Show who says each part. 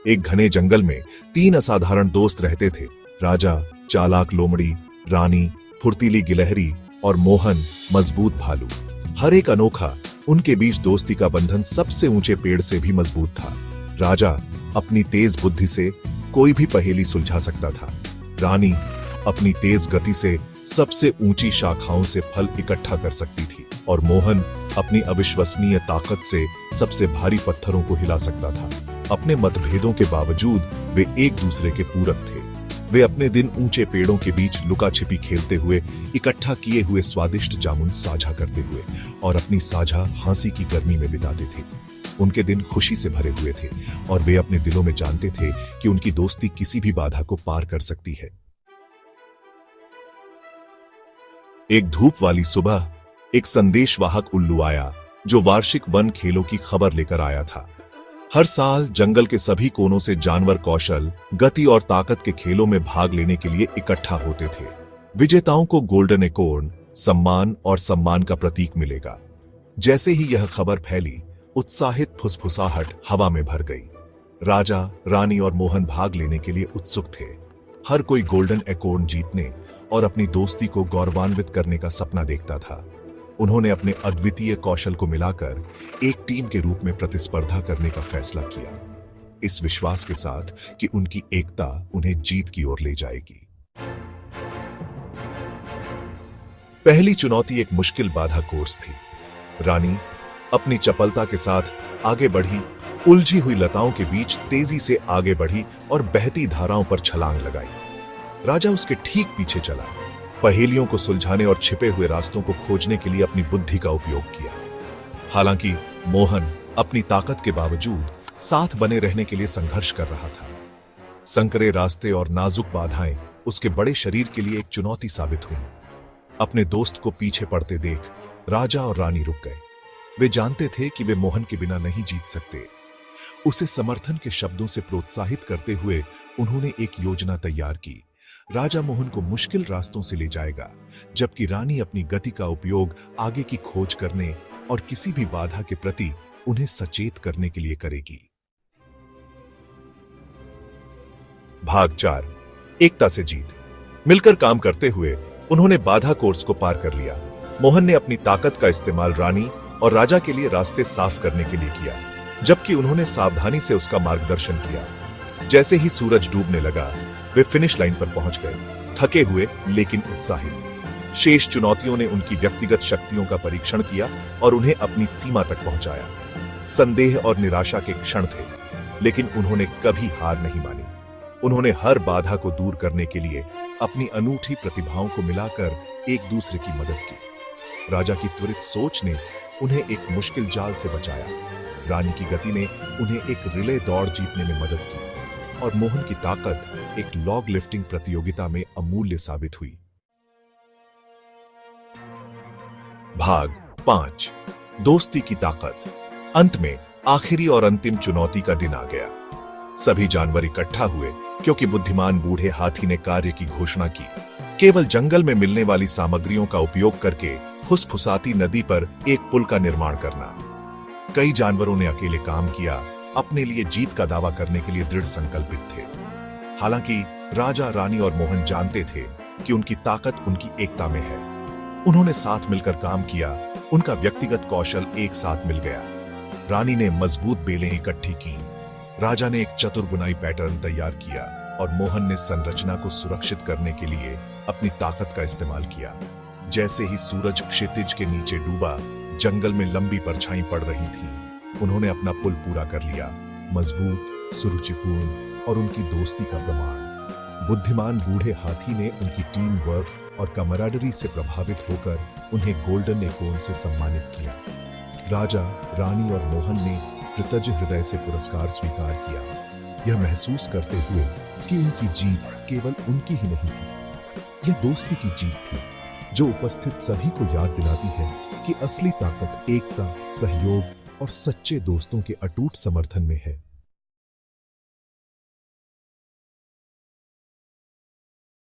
Speaker 1: एक घने जंगल में तीन असाधारण दोस्त रहते थे। राजा चालाक लोमड़ी, रानी फुर्तीली गिलहरी और मोहन मजबूत भालू। हर एक अनोखा, उनके बीच दोस्ती का बंधन सबसे ऊंचे पेड़ से भी मजबूत था। राजा अपनी तेज बुद्धि से कोई भी पहेली सुलझा सकता था। रानी अपनी तेज गति से सबसे ऊंची शाखाओं से फल इकट्ठा कर सकती थी और मोहन अपनी अविश्वसनीय ताकत से सबसे भारी पत्थरों को हिला सकता था। अपने मतभेदों के बावजूद वे एक दूसरे के पूरक थे। वे अपने दिन ऊंचे पेड़ों के बीच लुका छिपी खेलते हुए, इकट्ठा किए हुए स्वादिष्ट जामुन साझा करते हुए और अपनी साझा हंसी की गर्मी में बिताते थे। उनके दिन खुशी से भरे हुए थे और वे अपने दिलों में जानते थे कि उनकी दोस्ती किसी भी बाधा को पार कर सकती है। एक धूप वाली सुबह एक संदेशवाहक उल्लू आया जो वार्षिक वन खेलों की खबर लेकर आया था। हर साल जंगल के सभी कोनों से जानवर कौशल, गति और ताकत के खेलों में भाग लेने के लिए इकट्ठा होते थे। विजेताओं को गोल्डन एकोर्न, सम्मान और सम्मान का प्रतीक मिलेगा। जैसे ही यह खबर फैली, उत्साहित फुसफुसाहट हवा में भर गई। राजा, रानी और मोहन भाग लेने के लिए उत्सुक थे। हर कोई गोल्डन एकोर्न जीतने और अपनी दोस्ती को गौरवान्वित करने का सपना देखता था। उन्होंने अपने अद्वितीय कौशल को मिलाकर एक टीम के रूप में प्रतिस्पर्धा करने का फैसला किया, इस विश्वास के साथ कि उनकी एकता उन्हें जीत की ओर ले जाएगी। पहली चुनौती एक मुश्किल बाधा कोर्स थी। रानी अपनी चपलता के साथ आगे बढ़ी, उलझी हुई लताओं के बीच तेजी से आगे बढ़ी और बहती धाराओं पर छलांग लगाई। राजा उसके ठीक पीछे चला, पहेलियों को सुलझाने और छिपे हुए रास्तों को खोजने के लिए अपनी बुद्धि का उपयोग किया। हालांकि मोहन अपनी ताकत के बावजूद साथ बने रहने के लिए संघर्ष कर रहा था। संकरे रास्ते और नाजुक बाधाएं उसके बड़े शरीर के लिए एक चुनौती साबित हुई। अपने दोस्त को पीछे पड़ते देख राजा और रानी रुक गए। वे जानते थे कि वे मोहन के बिना नहीं जीत सकते। उसे समर्थन के शब्दों से प्रोत्साहित करते हुए उन्होंने एक योजना तैयार की। राजा मोहन को मुश्किल रास्तों से ले जाएगा, जबकि रानी अपनी गति का उपयोग आगे की खोज करने और किसी भी बाधा के प्रति उन्हें सचेत करने के लिए करेगी। भाग 4, एकता से जीत। मिलकर काम करते हुए उन्होंने बाधा कोर्स को पार कर लिया। मोहन ने अपनी ताकत का इस्तेमाल रानी और राजा के लिए रास्ते साफ करने के लिए किया, जबकि उन्होंने सावधानी से उसका मार्गदर्शन किया। जैसे ही सूरज डूबने लगा, वे फिनिश लाइन पर पहुंच गए, थके हुए लेकिन उत्साहित। शेष चुनौतियों ने उनकी व्यक्तिगत शक्तियों का परीक्षण किया और उन्हें अपनी सीमा तक पहुंचाया। संदेह और निराशा के क्षण थे, लेकिन उन्होंने कभी हार नहीं मानी। उन्होंने हर बाधा को दूर करने के लिए अपनी अनूठी प्रतिभाओं को मिलाकर एक दूसरे की मदद की। राजा की त्वरित सोच ने उन्हें एक मुश्किल जाल से बचाया। रानी की गति ने उन्हें एक रिले दौड़ जीतने में मदद की और मोहन की ताकत एक लॉग लिफ्टिंग प्रतियोगिता में अमूल्य साबित हुई। भाग 5, दोस्ती की ताकत। अंत में आखिरी और अंतिम चुनौती का दिन आ गया। सभी जानवर इकट्ठा हुए क्योंकि बुद्धिमान बूढ़े हाथी ने कार्य की घोषणा की। केवल जंगल में मिलने वाली सामग्रियों का उपयोग करके फुसफुसाती नदी पर एक पुल का निर्माण करना। कई जानवरों ने अकेले काम किया, अपने लिए जीत का दावा करने के लिए दृढ़ संकल्पित थे। हालांकि राजा, रानी और मोहन जानते थे कि उनकी ताकत उनकी एकता में है। उन्होंने साथ मिलकर काम किया, उनका व्यक्तिगत कौशल एक साथ मिल गया। रानी ने मजबूत बेलें इकट्ठी की, राजा ने एक चतुर बुनाई पैटर्न तैयार किया और मोहन ने संरचना को सुरक्षित करने के लिए अपनी ताकत का इस्तेमाल किया। जैसे ही सूरज क्षितिज के नीचे डूबा, जंगल में लंबी परछाई पड़ रही थी। उन्होंने अपना पुल पूरा कर लिया, मजबूत, सुरुचिपूर्ण और उनकी दोस्ती का प्रमाण। बुद्धिमान बूढ़े हाथी ने उनकी टीम वर्क और कमराडरी से प्रभावित होकर उन्हें गोल्डन एकोर्न से सम्मानित किया। राजा, रानी और मोहन ने कृतज्ञ हृदय से पुरस्कार स्वीकार किया, यह महसूस करते हुए कि उनकी जीत केवल उनकी ही नहीं थी, यह दोस्ती की जीत थी जो उपस्थित सभी को याद दिलाती है कि असली ताकत एकता, सहयोग और सच्चे दोस्तों के अटूट समर्थन में है।